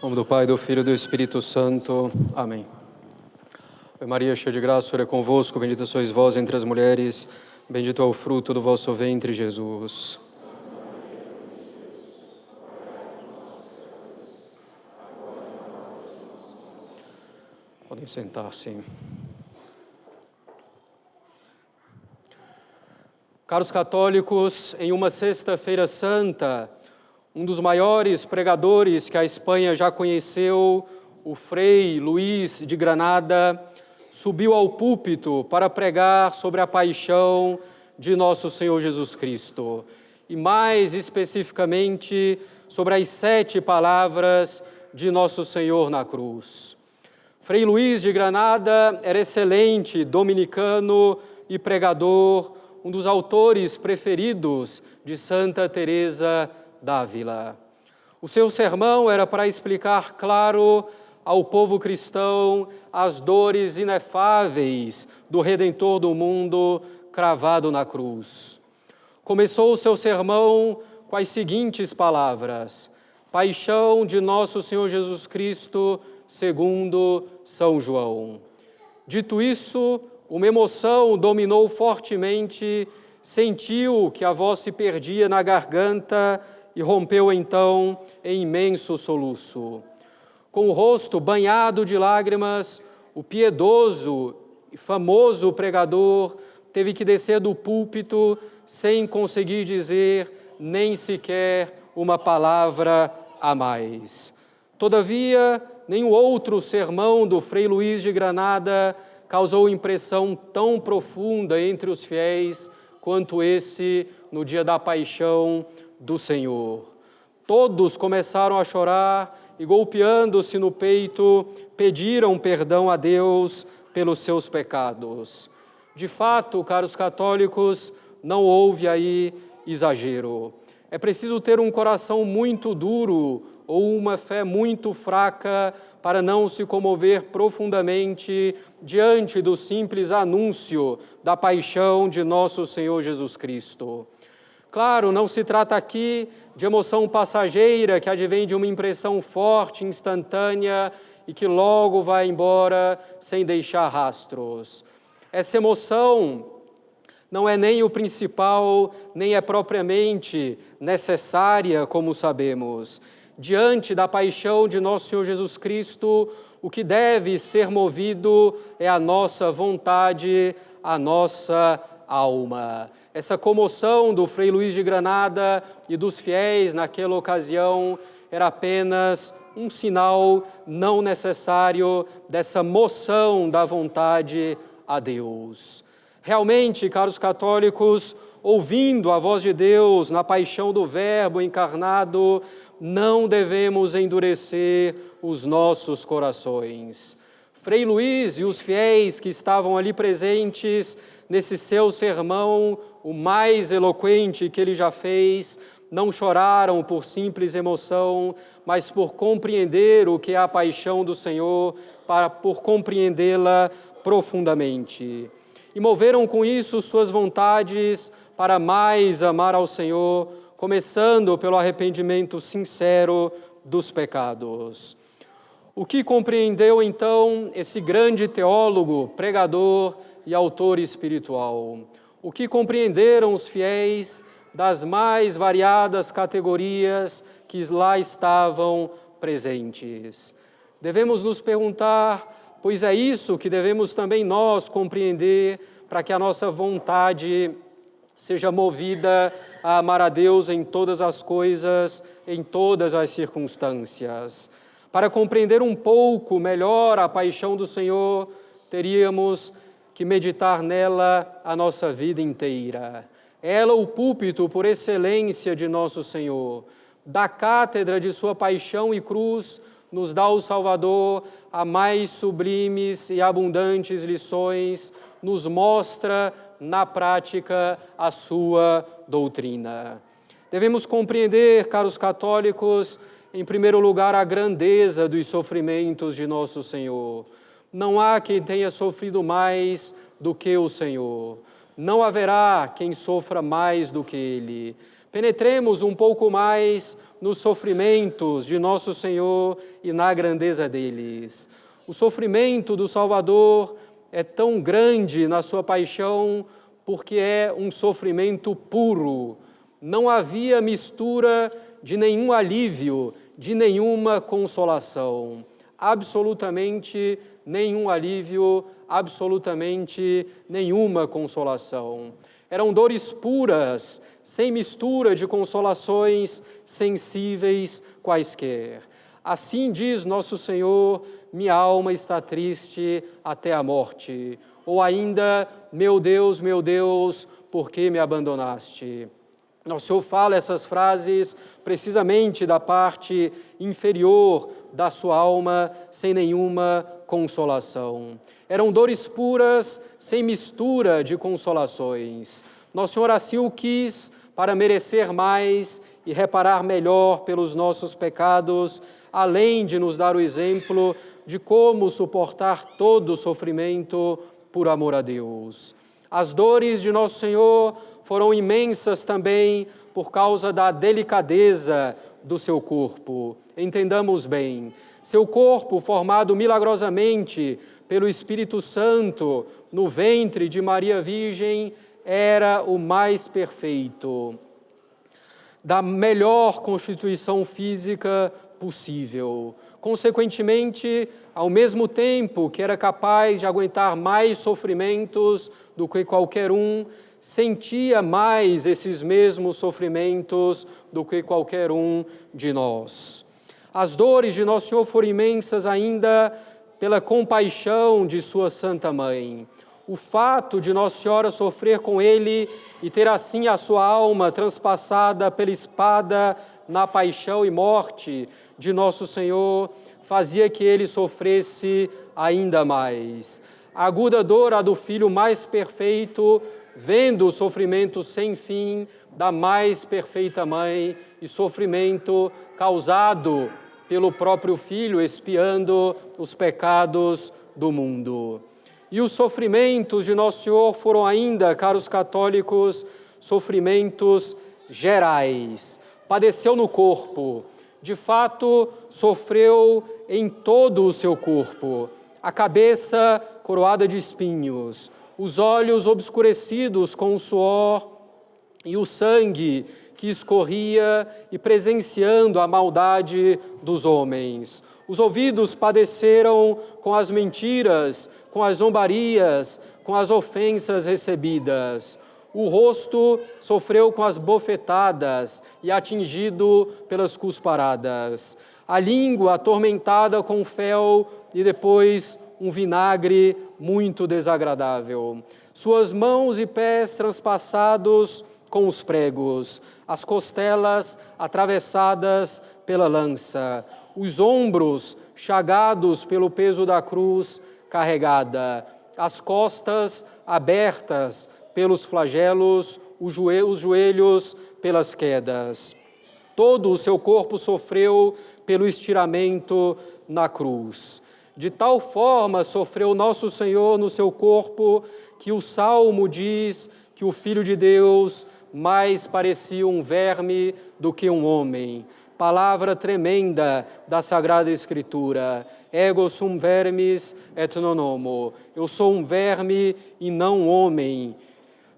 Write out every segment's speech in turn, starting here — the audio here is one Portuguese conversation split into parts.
Em nome do Pai, do Filho e do Espírito Santo. Amém. Ave Maria, cheia de graça, o Senhor é convosco, bendita sois vós entre as mulheres, bendito é o fruto do vosso ventre, Jesus. Podem sentar-se. Caros católicos, em uma sexta-feira santa, um dos maiores pregadores que a Espanha já conheceu, o Frei Luís de Granada, subiu ao púlpito para pregar sobre a paixão de nosso Senhor Jesus Cristo, e mais especificamente sobre as 7 palavras de nosso Senhor na cruz. Frei Luís de Granada era excelente dominicano e pregador, um dos autores preferidos de Santa Teresa d'Ávila. O seu sermão era para explicar claro ao povo cristão as dores inefáveis do Redentor do mundo cravado na cruz. Começou o seu sermão com as seguintes palavras: paixão de nosso Senhor Jesus Cristo, segundo São João. Dito isso, uma emoção dominou fortemente, sentiu que a voz se perdia na garganta e rompeu então em imenso soluço. Com o rosto banhado de lágrimas, o piedoso e famoso pregador teve que descer do púlpito sem conseguir dizer nem sequer uma palavra a mais. Todavia, nenhum outro sermão do Frei Luís de Granada causou impressão tão profunda entre os fiéis quanto esse no dia da paixão do Senhor. Todos começaram a chorar e, golpeando-se no peito, pediram perdão a Deus pelos seus pecados. De fato, caros católicos, não houve aí exagero. É preciso ter um coração muito duro ou uma fé muito fraca para não se comover profundamente diante do simples anúncio da paixão de nosso Senhor Jesus Cristo. Claro, não se trata aqui de emoção passageira que advém de uma impressão forte, instantânea e que logo vai embora sem deixar rastros. Essa emoção não é nem o principal, nem é propriamente necessária, como sabemos. Diante da paixão de nosso Senhor Jesus Cristo, o que deve ser movido é a nossa vontade, a nossa alma. Essa comoção do Frei Luís de Granada e dos fiéis naquela ocasião era apenas um sinal não necessário dessa moção da vontade a Deus. Realmente, caros católicos, ouvindo a voz de Deus na paixão do Verbo encarnado, não devemos endurecer os nossos corações. Frei Luís e os fiéis que estavam ali presentes nesse seu sermão, o mais eloquente que ele já fez, não choraram por simples emoção, mas por compreender o que é a paixão do Senhor, por compreendê-la profundamente. E moveram com isso suas vontades para mais amar ao Senhor, começando pelo arrependimento sincero dos pecados. O que compreendeu então esse grande teólogo, pregador e autor espiritual? O que compreenderam os fiéis das mais variadas categorias que lá estavam presentes? Devemos nos perguntar, pois é isso que devemos também nós compreender para que a nossa vontade seja movida a amar a Deus em todas as coisas, em todas as circunstâncias. Para compreender um pouco melhor a paixão do Senhor, teríamos que meditar nela a nossa vida inteira. Ela, o púlpito por excelência de nosso Senhor. Da cátedra de sua paixão e cruz, nos dá o Salvador a mais sublimes e abundantes lições, nos mostra na prática a sua doutrina. Devemos compreender, caros católicos, em primeiro lugar, a grandeza dos sofrimentos de nosso Senhor. Não há quem tenha sofrido mais do que o Senhor. Não haverá quem sofra mais do que Ele. Penetremos um pouco mais nos sofrimentos de nosso Senhor e na grandeza deles. O sofrimento do Salvador é tão grande na sua paixão porque é um sofrimento puro. Não havia mistura de nenhum alívio, de nenhuma consolação. Absolutamente nenhum alívio, absolutamente nenhuma consolação. Eram dores puras, sem mistura de consolações sensíveis quaisquer. Assim diz nosso Senhor: minha alma está triste até a morte. Ou ainda, meu Deus, por que me abandonaste? Nosso Senhor fala essas frases precisamente da parte inferior da sua alma, sem nenhuma consolação. Eram dores puras, sem mistura de consolações. Nosso Senhor assim o quis para merecer mais e reparar melhor pelos nossos pecados, além de nos dar o exemplo de como suportar todo o sofrimento por amor a Deus. As dores de Nosso Senhor foram imensas também por causa da delicadeza do seu corpo. Entendamos bem, seu corpo formado milagrosamente pelo Espírito Santo no ventre de Maria Virgem era o mais perfeito, da melhor constituição física possível. Consequentemente, ao mesmo tempo que era capaz de aguentar mais sofrimentos do que qualquer um, sentia mais esses mesmos sofrimentos do que qualquer um de nós. As dores de Nosso Senhor foram imensas ainda pela compaixão de sua Santa Mãe. O fato de Nossa Senhora sofrer com ele e ter assim a sua alma transpassada pela espada na paixão e morte de Nosso Senhor fazia que ele sofresse ainda mais. A aguda dor, a do Filho mais perfeito, vendo o sofrimento sem fim da mais perfeita Mãe e sofrimento causado pelo próprio Filho, expiando os pecados do mundo. E os sofrimentos de Nosso Senhor foram ainda, caros católicos, sofrimentos gerais. Padeceu no corpo, de fato, sofreu em todo o seu corpo. A cabeça coroada de espinhos, os olhos obscurecidos com o suor e o sangue que escorria e presenciando a maldade dos homens. Os ouvidos padeceram com as mentiras, com as zombarias, com as ofensas recebidas. O rosto sofreu com as bofetadas e atingido pelas cusparadas. A língua atormentada com fel e depois um vinagre muito desagradável. Suas mãos e pés transpassados com os pregos, as costelas atravessadas pela lança, os ombros chagados pelo peso da cruz carregada, as costas abertas pelos flagelos, os joelhos pelas quedas. Todo o seu corpo sofreu pelo estiramento na cruz. De tal forma sofreu Nosso Senhor no seu corpo, que o Salmo diz que o Filho de Deus mais parecia um verme do que um homem. Palavra tremenda da Sagrada Escritura. Ego sum vermis et non homo. Eu sou um verme e não um homem,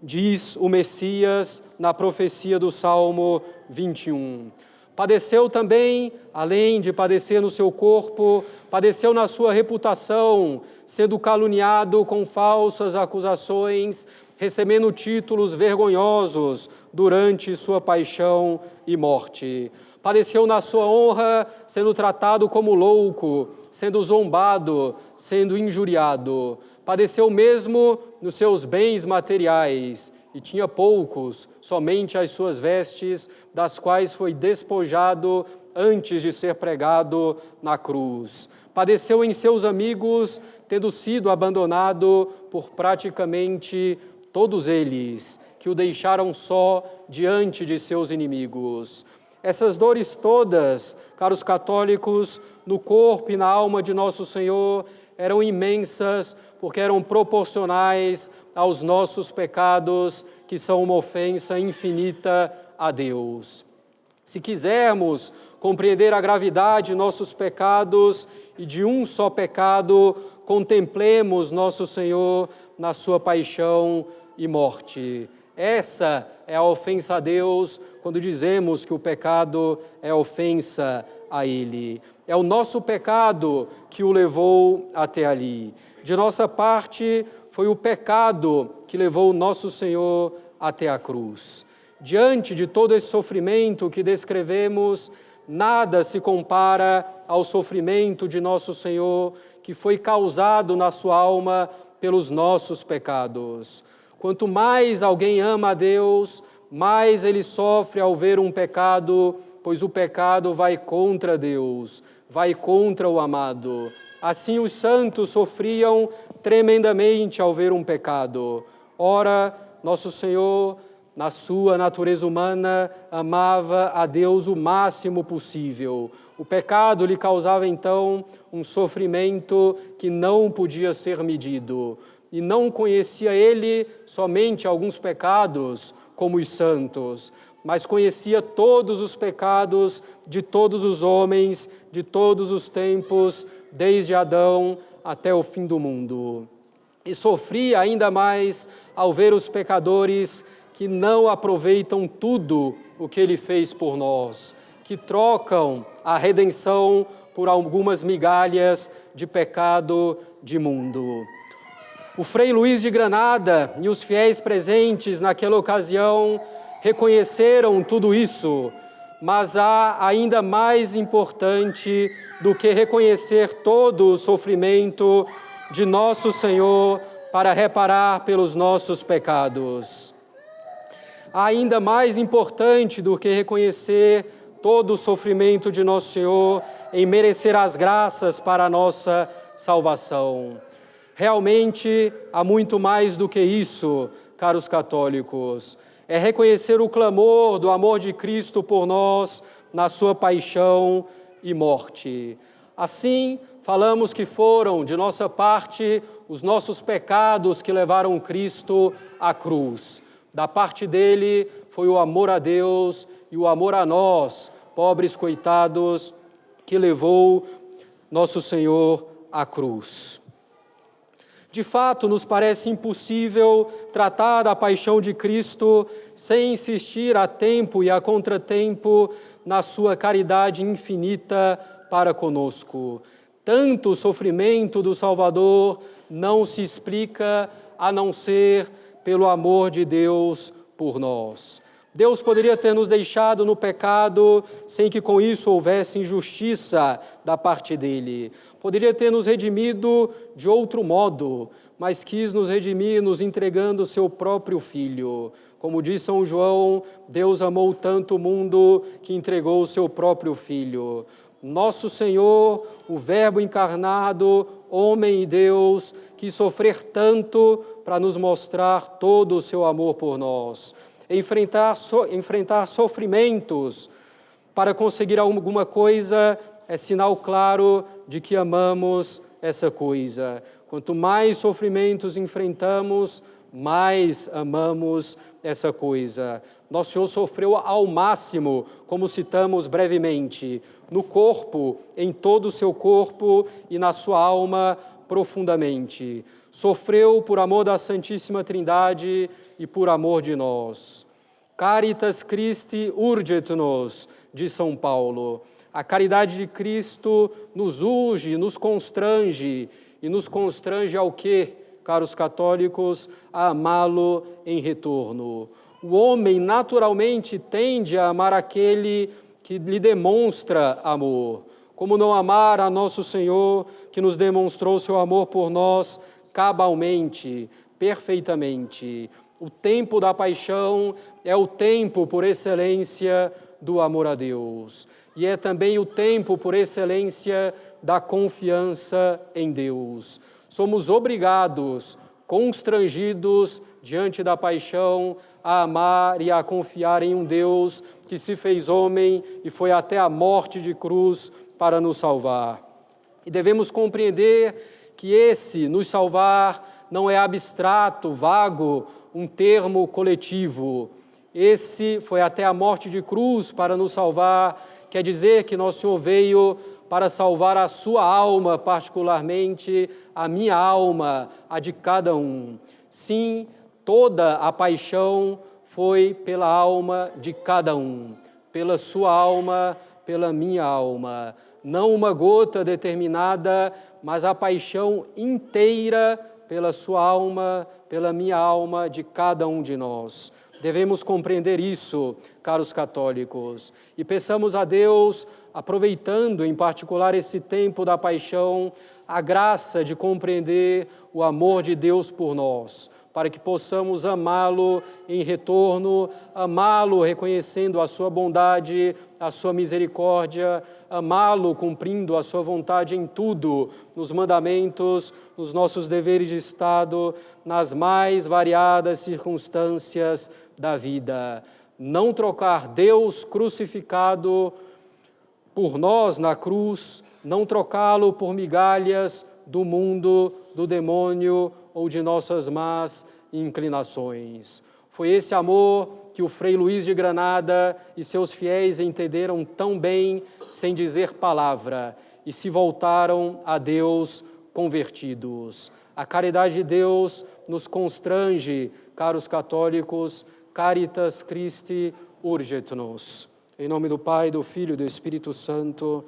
diz o Messias na profecia do Salmo 21. Padeceu também, além de padecer no seu corpo, padeceu na sua reputação, sendo caluniado com falsas acusações, recebendo títulos vergonhosos durante sua paixão e morte. Padeceu na sua honra, sendo tratado como louco, sendo zombado, sendo injuriado. Padeceu mesmo nos seus bens materiais, e tinha poucos, somente as suas vestes, das quais foi despojado antes de ser pregado na cruz. Padeceu em seus amigos, tendo sido abandonado por praticamente todos eles, que o deixaram só diante de seus inimigos. Essas dores todas, caros católicos, no corpo e na alma de Nosso Senhor, eram imensas, porque eram proporcionais aos nossos pecados, que são uma ofensa infinita a Deus. Se quisermos compreender a gravidade de nossos pecados e de um só pecado, contemplemos nosso Senhor na sua paixão e morte. Essa é a ofensa a Deus quando dizemos que o pecado é ofensa a Ele. É o nosso pecado que o levou até ali. De nossa parte, foi o pecado que levou o nosso Senhor até a cruz. Diante de todo esse sofrimento que descrevemos, nada se compara ao sofrimento de nosso Senhor, que foi causado na sua alma pelos nossos pecados. Quanto mais alguém ama a Deus, mais ele sofre ao ver um pecado, pois o pecado vai contra Deus, vai contra o amado. Assim os santos sofriam tremendamente ao ver um pecado. Ora, nosso Senhor, na sua natureza humana, amava a Deus o máximo possível. O pecado lhe causava, então, um sofrimento que não podia ser medido. E não conhecia ele somente alguns pecados, como os santos, mas conhecia todos os pecados de todos os homens, de todos os tempos, desde Adão até o fim do mundo. E sofria ainda mais ao ver os pecadores que não aproveitam tudo o que Ele fez por nós, que trocam a redenção por algumas migalhas de pecado de mundo. O Frei Luís de Granada e os fiéis presentes naquela ocasião reconheceram tudo isso, mas há ainda mais importante do que reconhecer todo o sofrimento de nosso Senhor para reparar pelos nossos pecados. Ainda mais importante do que reconhecer todo o sofrimento de nosso Senhor em merecer as graças para a nossa salvação. Realmente há muito mais do que isso, caros católicos. É reconhecer o clamor do amor de Cristo por nós na sua paixão e morte. Assim, falamos que foram, de nossa parte, os nossos pecados que levaram Cristo à cruz. Da parte dele foi o amor a Deus e o amor a nós, pobres coitados, que levou nosso Senhor à cruz. De fato, nos parece impossível tratar da paixão de Cristo sem insistir a tempo e a contratempo na sua caridade infinita para conosco. Tanto o sofrimento do Salvador não se explica a não ser pelo amor de Deus por nós. Deus poderia ter nos deixado no pecado sem que com isso houvesse injustiça da parte dele. Poderia ter nos redimido de outro modo, mas quis nos redimir nos entregando o seu próprio Filho. Como diz São João, Deus amou tanto o mundo que entregou o seu próprio Filho. Nosso Senhor, o Verbo encarnado, homem e Deus, quis sofrer tanto para nos mostrar todo o seu amor por nós. Enfrentar sofrimentos para conseguir alguma coisa é sinal claro de que amamos essa coisa. Quanto mais sofrimentos enfrentamos, mais amamos essa coisa. Nosso Senhor sofreu ao máximo, como citamos brevemente, no corpo, em todo o seu corpo e na sua alma profundamente. Sofreu por amor da Santíssima Trindade e por amor de nós. Caritas Christi urget nos, diz São Paulo. A caridade de Cristo nos urge, nos constrange. E nos constrange ao quê, caros católicos? A amá-lo em retorno. O homem naturalmente tende a amar aquele que lhe demonstra amor. Como não amar a nosso Senhor, que nos demonstrou seu amor por nós cabalmente, perfeitamente. O tempo da paixão é o tempo por excelência do amor a Deus. E é também o tempo por excelência da confiança em Deus. Somos obrigados, constrangidos diante da paixão, a amar e a confiar em um Deus que se fez homem e foi até a morte de cruz para nos salvar. E devemos compreender que esse nos salvar não é abstrato, vago, um termo coletivo. Esse foi até a morte de cruz para nos salvar, quer dizer que Nosso Senhor veio para salvar a sua alma, particularmente a minha alma, a de cada um. Sim, toda a paixão foi pela alma de cada um, pela sua alma, pela minha alma. Não uma gota determinada, mas a paixão inteira pela sua alma, pela minha alma, de cada um de nós. Devemos compreender isso, caros católicos, e peçamos a Deus, aproveitando em particular esse tempo da paixão, a graça de compreender o amor de Deus por nós, para que possamos amá-lo em retorno, amá-lo reconhecendo a sua bondade, a sua misericórdia, amá-lo cumprindo a sua vontade em tudo, nos mandamentos, nos nossos deveres de Estado, nas mais variadas circunstâncias da vida. Não trocar Deus crucificado por nós na cruz, não trocá-lo por migalhas do mundo, do demônio ou de nossas más inclinações. Foi esse amor que o Frei Luís de Granada e seus fiéis entenderam tão bem, sem dizer palavra, e se voltaram a Deus convertidos. A caridade de Deus nos constrange, caros católicos, Caritas Christi urget nos. Em nome do Pai, do Filho e do Espírito Santo.